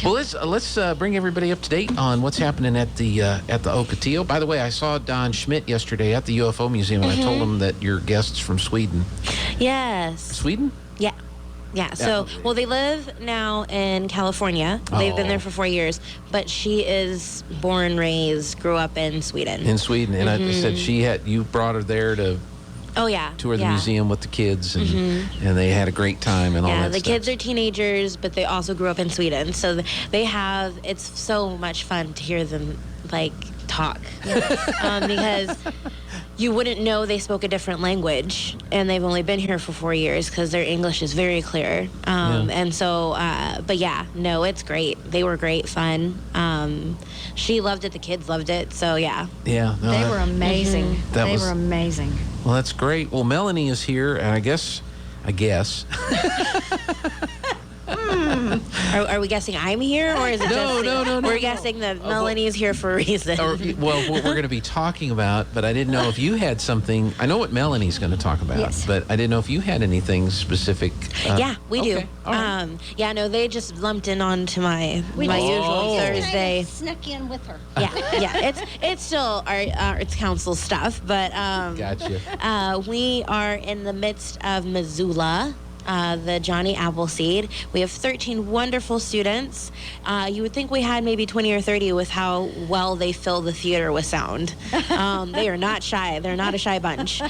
Well, let's bring everybody up to date on what's happening at the Ocotillo. By the way, I saw Don Schmidt yesterday at the UFO Museum, and I told him that your guest's from Sweden. Yes. Sweden? Yeah. Yeah, so, well, they live now in California. They've been there for 4 years, but she is born, raised, grew up in Sweden. In Sweden, and I said you brought her there to tour the museum with the kids, and they had a great time and all that stuff. Yeah, the kids are teenagers, but they also grew up in Sweden, so it's so much fun to hear them, talk, because you wouldn't know they spoke a different language, and they've only been here for 4 years because their English is very clear. And so, but yeah, no, it's great. They were great fun. She loved it. The kids loved it. So yeah. Yeah. No, they were amazing. They were amazing. Well, that's great. Well, Melanie is here, and I guess. Are we guessing I'm here, or is it No. We're guessing that Melanie is here for a reason. Well, what we're going to be talking about, but I didn't know if you had something. I know what Melanie's going to talk about, but I didn't know if you had anything specific. Yeah, we do. All right. Yeah, no, they just lumped in onto my usual Thursday. Kind of snuck in with her. Yeah. It's still our it's council stuff, but Gotcha. We are in the midst of Missoula. The Johnny Appleseed. We have 13 wonderful students. You would think we had maybe 20 or 30 with how well they fill the theater with sound. They are not shy. They're not a shy bunch.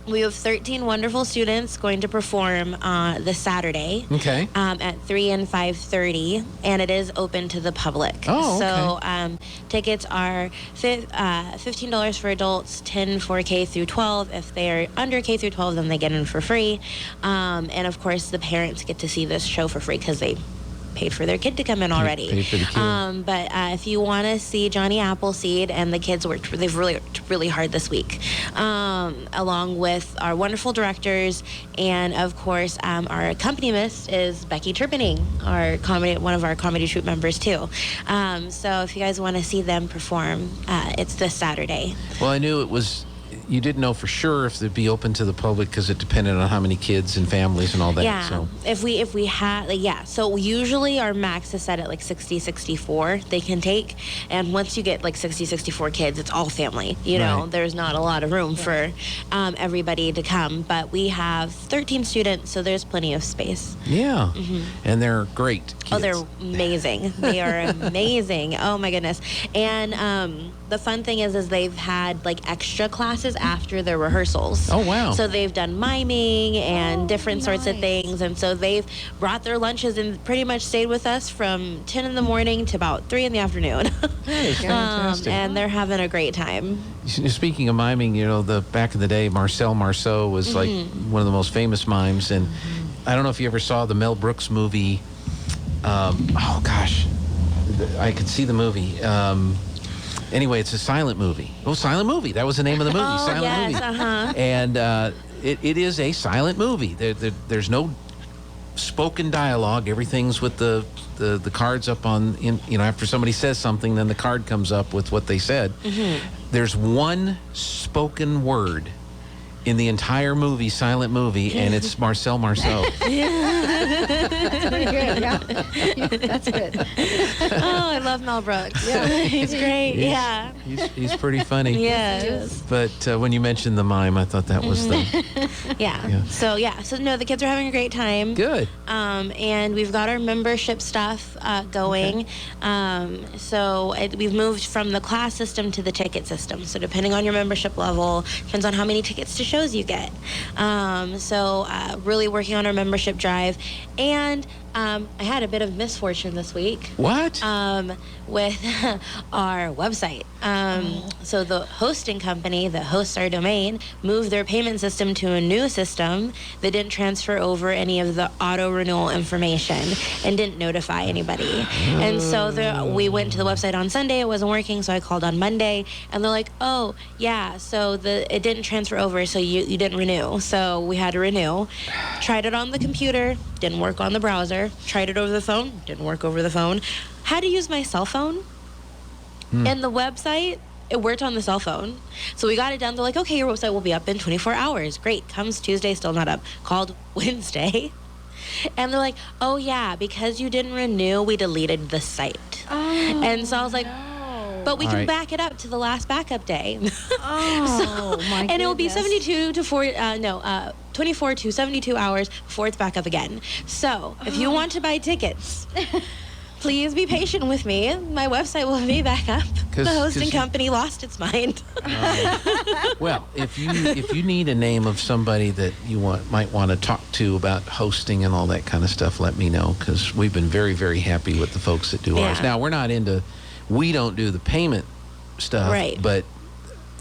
We have 13 wonderful students going to perform this Saturday. Okay. At 3 and 5:30, and it is open to the public. Oh, okay. So tickets are $15 for adults, $10 for K through 12. If they are under K through 12, then they get in for free. And of course, the parents get to see this show for free because they paid for their kid to come in already. Paid for the kid. But if you want to see Johnny Appleseed, and the kids they've really worked really hard this week, along with our wonderful directors, and of course our accompanist is Becky Turpinning, one of our comedy troupe members too. So if you guys want to see them perform, it's this Saturday. Well, I knew it was. You didn't know for sure if they'd be open to the public because it depended on how many kids and families and all that. Yeah. So. If we had, so usually our max is set at 60, 64 they can take. And once you get 60, 64 kids, it's all family. You know, there's not a lot of room for everybody to come. But we have 13 students, so there's plenty of space. Yeah. And they're great kids. Oh, they're amazing. They are amazing. Oh, my goodness. And the fun thing is they've had extra classes after their rehearsals. Oh, wow. So they've done miming and different sorts of things. And so they've brought their lunches and pretty much stayed with us from 10 in the morning to about 3 in the afternoon. That's fantastic. And they're having a great time. Speaking of miming, back in the day, Marcel Marceau was one of the most famous mimes. And I don't know if you ever saw the Mel Brooks movie. Oh, gosh. I could see the movie. Anyway, it's a silent movie. Oh, silent movie. That was the name of the movie. Silent movie. And it is a silent movie. There's no spoken dialogue. Everything's with the cards up on. After somebody says something, then the card comes up with what they said. There's one spoken word in the entire movie, silent movie, and it's Marcel Marceau. That's pretty good, yeah. That's good. Oh, I love Mel Brooks. Yeah. He's great, He's pretty funny. Yes. But when you mentioned the mime, I thought that was the... So no, the kids are having a great time. Good. And we've got our membership stuff going. We've moved from the class system to the ticket system. So depending on your membership level, depends on how many tickets to shows you get. Really working on our membership drive. And I had a bit of misfortune this week. What? With our website. So the hosting company that hosts our domain moved their payment system to a new system that didn't transfer over any of the auto renewal information and didn't notify anybody. And so we went to the website on Sunday. It wasn't working, so I called on Monday, and they're like, "Oh, yeah, so it didn't transfer over, so you didn't renew." So we had to renew. Tried it on the computer, didn't work on the browser. Tried it over the phone, didn't work over the phone. Had to use my cell phone. And the website, it worked on the cell phone. So we got it done. They're like, "Okay, your website will be up in 24 hours. Great." Comes Tuesday, still not up. Called Wednesday. And they're like, oh yeah, because you didn't renew, we deleted the site. Oh, And so I was like, no. but we All can right. back it up to the last backup day. Oh, my And it will be goodness. 24 to 72 hours before it's back up again. So if you want to buy tickets, please be patient with me. My website will be back up. 'Cause- The hosting 'cause you- company lost its mind. Well, if you need a name of somebody that you might want to talk to about hosting and all that kind of stuff, let me know, because we've been very, very happy with the folks that do ours. Yeah. Now, we don't do the payment stuff, Right. but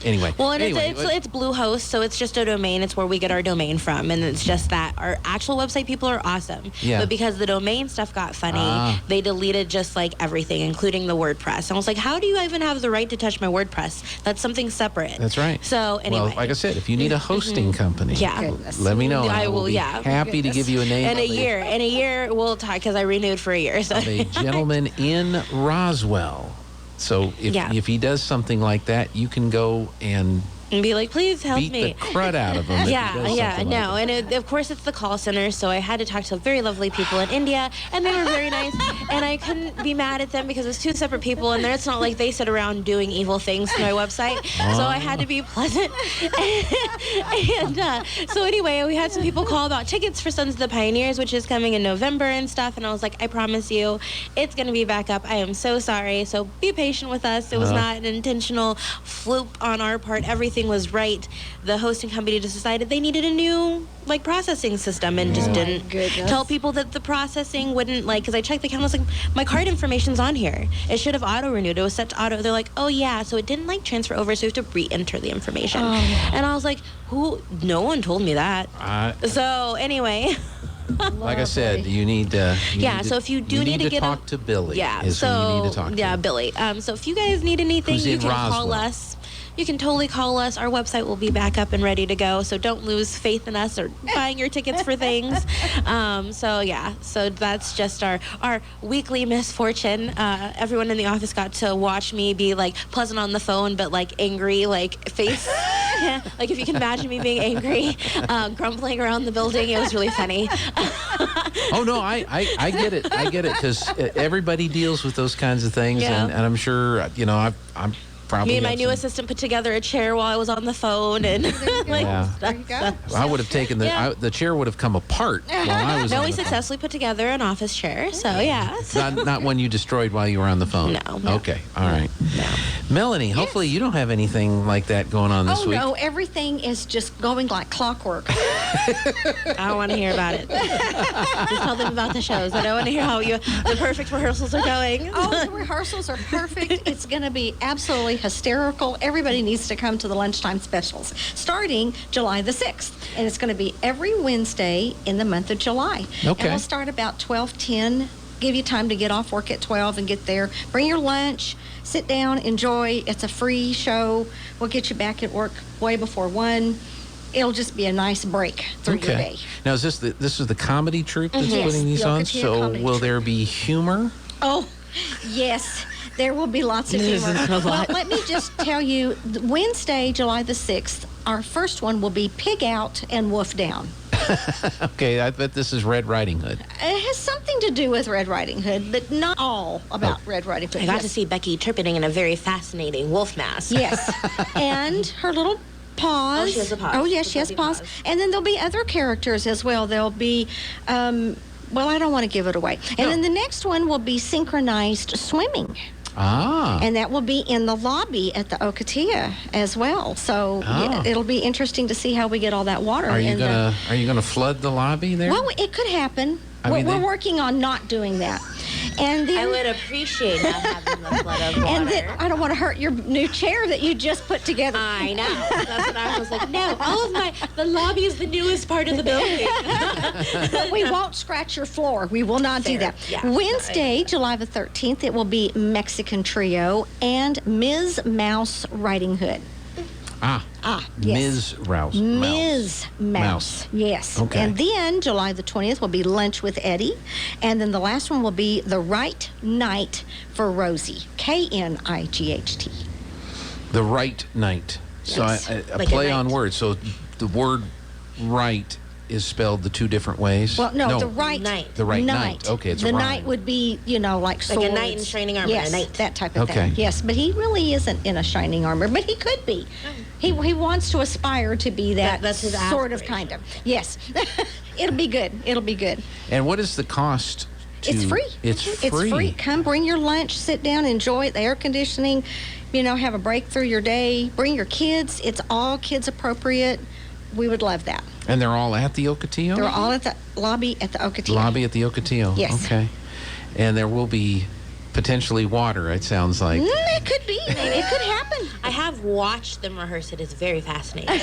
anyway. Well, and anyway, it's Bluehost, so it's just a domain. It's where we get our domain from, and it's just that our actual website people are awesome. Yeah. But because the domain stuff got funny, they deleted just like everything, including the WordPress. And I was like, how do you even have the right to touch my WordPress? That's something separate. That's right. So anyway, Well, like I said, if you need a hosting company, Yeah. Goodness. let me know. and I will, be yeah. happy to give you a name in a year we'll talk because I renewed for a year. So of a gentleman in Roswell. So Yeah. if he does something like that, you can go and and be like, please help beat me. the crud out of him. if he Yeah, does yeah, something like no, that. and of course it's the call center, so I had to talk to very lovely people in India, and they were very nice, and I couldn't be mad at them because it's two separate people, and it's not like they sit around doing evil things to my website, so I had to be pleasant. And so anyway, we had some people call about tickets for Sons of the Pioneers, which is coming in November and stuff, and I was like, I promise you, it's going to be back up. I am so sorry, so be patient with us. It was not an intentional fluke on our part. Everything was right. The hosting company just decided they needed a new processing system and just didn't goodness. tell people that the processing wouldn't because I checked the account. I was like, my card information's on here. It should have auto renewed. It was set to auto. They're like, oh yeah, so it didn't transfer over, so you have to re-enter the information. And I was like, no one told me that. So anyway. Like I said, you need to. So if you do need to get talk to Billy. Yeah, is who you need to talk to. Billy. So if you guys need anything, Who's you in can call Roswell. us. You can totally call us. Our website will be back up and ready to go. So don't lose faith in us or buying your tickets for things. So that's just our weekly misfortune. Everyone in the office got to watch me be pleasant on the phone, but angry, face. Yeah, if you can imagine me being angry, grumbling around the building, it was really funny. Oh no, I get it. I get it because everybody deals with those kinds of things, Yeah. and I'm sure I'm probably. Me and my have new some- assistant put together a chair while I was on the phone, and Yeah. There you go. I would have taken Yeah. the chair would have come apart while I was. no, on we the phone. successfully put together an office chair. So yeah. Not one you destroyed while you were on the phone. No. Okay. All right. Melanie, hopefully you don't have anything like that going on this Oh, week. no, everything is just going like clockwork. I don't want to hear about it. Just tell them about the shows. I don't want to hear how the perfect rehearsals are going. Oh, the rehearsals are perfect. It's going to be absolutely hysterical. Everybody needs to come to the lunchtime specials starting July the 6th. And it's going to be every Wednesday in the month of July. Okay. And we'll start about 12:10. Give you time to get off work at 12 and get there. Bring your lunch. Sit down. Enjoy. It's a free show. We'll get you back at work way before 1. It'll just be a nice break through your day. Now is this is the comedy troupe that's Yes, putting these the on? Ocotillo So comedy will troupe. there be humor? Oh, yes. There will be lots of This humor. is a lot. Well, let me just tell you, Wednesday, July the 6th, our first one will be Pig Out and Wolf Down. Okay, I bet this is Red Riding Hood. It has something to do with Red Riding Hood, but not all about Red Riding Hood. I got Yes. to see Becky interpreting in a very fascinating wolf mask. Yes. And her little paws. Oh, she has a paws. Oh, yes, The she has fuzzy paws. paws. And then there'll be other characters as well. There'll be, well, I don't want to give it away. And then the next one will be synchronized swimming. Ah. And that will be in the lobby at the Ocotillo as well. So Oh. it'll be interesting to see how we get all that water. Are you in the- gonna flood the lobby there? Well, it could happen. I mean, we're they- working on not doing that. And then, I would appreciate not having the flood of water. and then I don't want to hurt your new chair that you just put together. I know. That's what I was like. No, the lobby is the newest part of the building. But we won't scratch your floor. We will not do Fair. that. Yeah. Wednesday, July the 13th, it will be Mexican Trio and Ms. Mouse Riding Hood. Yes. Ms. Rouse. Ms. Mouse. Mouse. Yes. Okay. And then July the 20th will be Lunch with Eddie. And then the last one will be The Right Night for Rosie. Knight. The Right Night. So Yes. a Like play a on knight. words. So the word right is spelled the two different ways? Well, no, the right Night. The right night. Okay, it's the a rhyme. knight would be, like swords. Like a knight in shining armor, Yes, a knight. that type of Okay. thing. Yes, but he really isn't in a shining armor, but he could be. He wants to aspire to be that, That's his sort of, aspiration. kind of. Yes. It'll be good. It'll be good. And what is the cost? It's free. It's free. It's free. Come, bring your lunch, sit down, enjoy it. The air conditioning, have a break through your day. Bring your kids. It's all kids appropriate. We would love that. And they're all at the Ocotillo? They're all at the lobby at the Ocotillo. Lobby at the Ocotillo. Yes. Okay. And there will be potentially water, it sounds like. It could be. It could happen. I have watched them rehearse. It is very fascinating.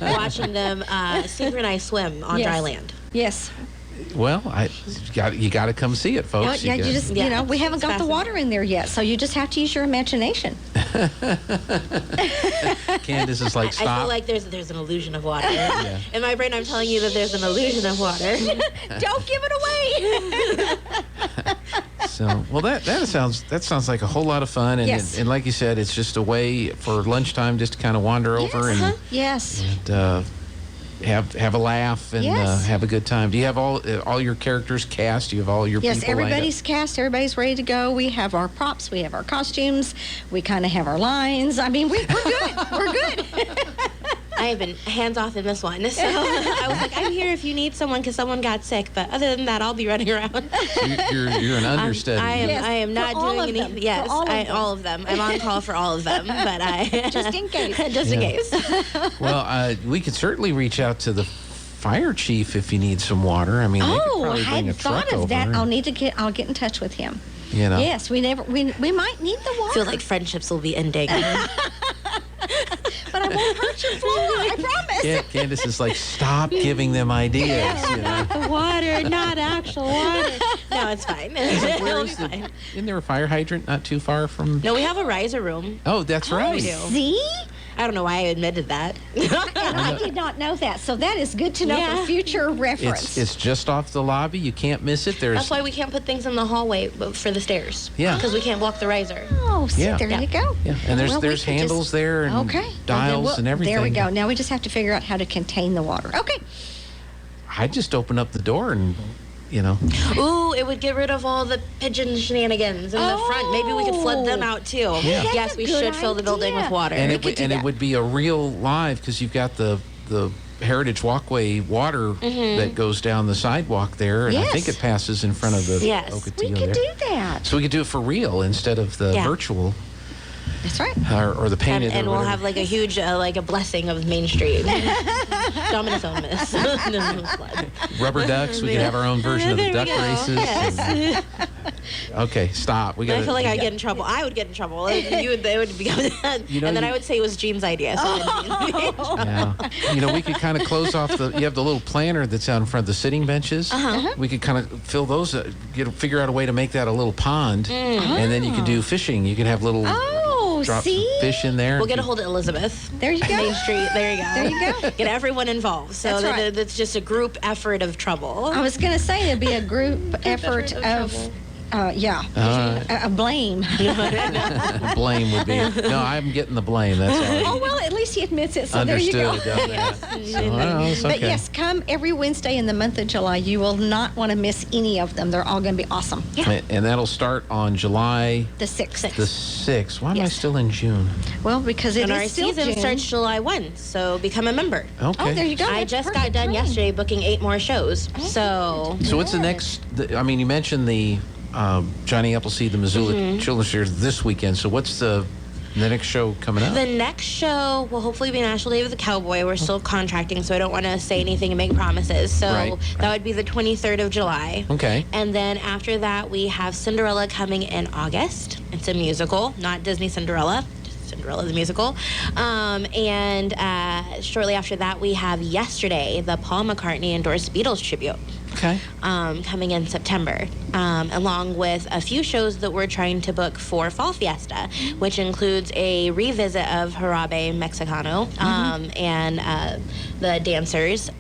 Watching them synchronize swim on Yes. dry land. Yes. Well, you got to come see it, folks. Yeah, you got- just, Yeah, we haven't it's got the water in there yet, so you just have to use your imagination. Candace is like, I stop. feel like there's an illusion of water. In my brain, I'm telling you that there's an illusion of water. Don't give it away. So, well, that sounds like a whole lot of fun, and Yes. and like you said, it's just a way for lunchtime just to kind of wander over Yes. and have a laugh and Yes. have a good time. Do you have all your characters cast? Do you have all your Yes, people lined up? everybody's cast. Everybody's ready to go. We have our props. We have our costumes. We kind of have our lines. I mean, we're good. We're good. I have been hands off in this one, so I was like, I'm here if you need someone because someone got sick. But other than that, I'll be running around. You're an understudy. I am. Yes, I am not for all doing of them. anything. For Yes, all of them. I'm on call for all of them, but I Just in case. just in Yeah. case. Well, we could certainly reach out to the fire chief if you need some water. I mean, they could Oh, I probably bring a hadn't truck thought of over. that. and, I'll get in touch with him. Yes. Yes, we might need the I water. feel like friendships will be ending. but I won't hurt your floor. I promise. Candace is like, stop giving them ideas. The water, not actual water. No, it's fine. Where It'll be is the, fine. isn't there a fire hydrant not too far from? No, we have a riser room. Oh, that's right. we do. See? I don't know why I admitted that. And I did not know that. So that is good to know Yeah. for future reference. It's just off the lobby. You can't miss it. There's That's why we can't put things in the hallway for the stairs. Yeah. Because we can't block the riser. Oh, see, Yeah. there Yeah. you go. yeah, and there's Well, we there's could just- handles there and Okay. Well, then dials and everything. There we go. Now we just have to figure out how to contain the water. Okay. I just open up the door and Ooh, it would get rid of all the pigeon shenanigans in the front. Maybe we could flood them out too. Yeah. That's Yes, a we good should fill the building idea. with water. and We it could would do and it that. would be a real live because you've got the Heritage Walkway water that goes down the sidewalk there, and I think Yes. it passes in front of the Yes. We Ocotillo could there. do that. So we could do it for real instead of the Yeah. virtual That's right. or the painted. and or we'll whatever. have like a huge, like a blessing of Main Street. Dominus Ominous. Flood. Rubber ducks. We could have our own version of the There we duck go. races. Yes. and- okay, stop. We got. I feel like I'd get in trouble. I would get in trouble. They would become You know, and then you- I would say it was Jean's idea. So then Jean would be in trouble. Yeah. We could kind of close off the. You have the little planter that's out in front of the sitting benches. We could kind of fill those. Figure out a way to make that a little pond, and then you could do fishing. You could have little. Oh, Drop see? some fish in there. We'll get a hold of Elizabeth. There you go. Main Street. There you go. There you go. Get everyone involved. So That's that right. it's just a group effort of trouble. I was going to say it'd be a group effort of of, trouble. a blame. blame would be. No, I'm getting the blame. That's all. Oh, well, at least he admits it, so there you Understood. go. Down there. So, well, it's But okay. yes, come every Wednesday in the month of July. You will not want to miss any of them. They're all going to be awesome. And that'll start on July The 6th. the 6th. Why am I Yes. still in June? Well, because it And our is still season June. starts July 1, so become a member. Okay. Oh, there you go. I That's just perfect got done timing. yesterday booking 8 more shows. So So what's the next? I mean, you mentioned the Johnny Appleseed, the Missoula Mm-hmm. Children's Theater this weekend. So what's the next show coming up? the next show will hopefully be National Day of the Cowboy. We're still contracting, so I don't want to say anything and make promises. So Right. that would be the 23rd of July. Okay. And then after that, we have Cinderella coming in August. It's a musical, not Disney Cinderella. Just Cinderella the musical. And shortly after that, we have Yesterday, the Paul McCartney endorsed Beatles tribute. Okay. Coming in September, along with a few shows that we're trying to book for Fall Fiesta, which includes a revisit of Jarabe Mexicano and the dancers.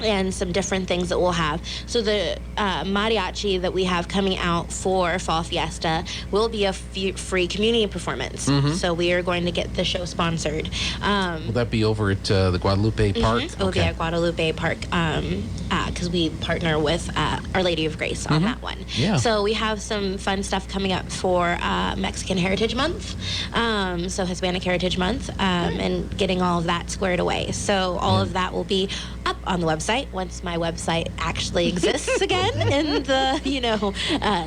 and some different things that we'll have. So the mariachi that we have coming out for Fall Fiesta will be a free community performance. So we are going to get the show sponsored. Will that be over at the Guadalupe Park? It will be at Guadalupe Park because we partner with Our Lady of Grace on that one. Yeah. So we have some fun stuff coming up for Mexican Heritage Month, so Hispanic Heritage Month, and getting all of that squared away. So all of that will be up on the website once my website actually exists again in the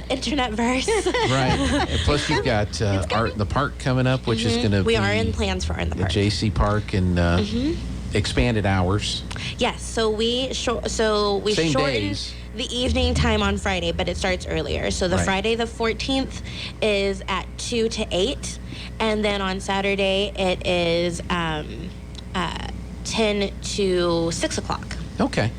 internet verse. Right. And plus, you've got Art in the Park coming up, which is going to be. We are in plans for Art in the Park. JC Park and expanded hours. Yes. So we Same shortened days. the evening time on Friday, but it starts earlier. So the Right. Friday the 14th is at 2 to 8, and then on Saturday it is 10 to 6 o'clock. Okay.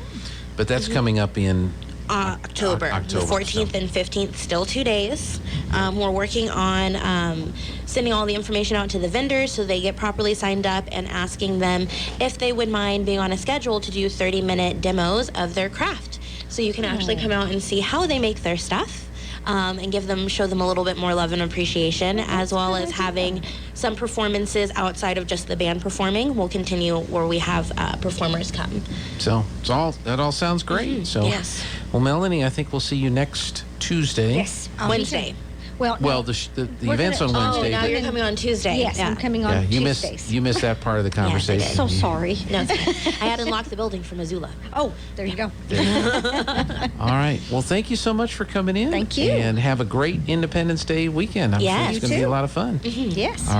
But that's coming up in October. October, The 14th and 15th, still 2 days. We're working on sending all the information out to the vendors so they get properly signed up, and asking them if they would mind being on a schedule to do 30-minute demos of their craft. So you can actually come out and see how they make their stuff. And show them a little bit more love and appreciation, as well as having some performances outside of just the band performing. We'll continue where we have performers come. So that all sounds great. So, Yes. well, Melanie, I think we'll see you next Tuesday. Yes. I'll be Wednesday. here. Well, Well, the We're event's gonna- on Oh, Wednesday. now but- you're coming on Tuesday. yes, I'm coming yeah, on you Tuesdays. missed that part of the conversation. So sorry. No, it's okay. I had unlocked the building for Missoula. Oh, there you go. All right. Well, thank you so much for coming in. Thank you. And have a great Independence Day weekend. I'm sure Yes. it's You going to be a too. lot of fun. Yes. All right.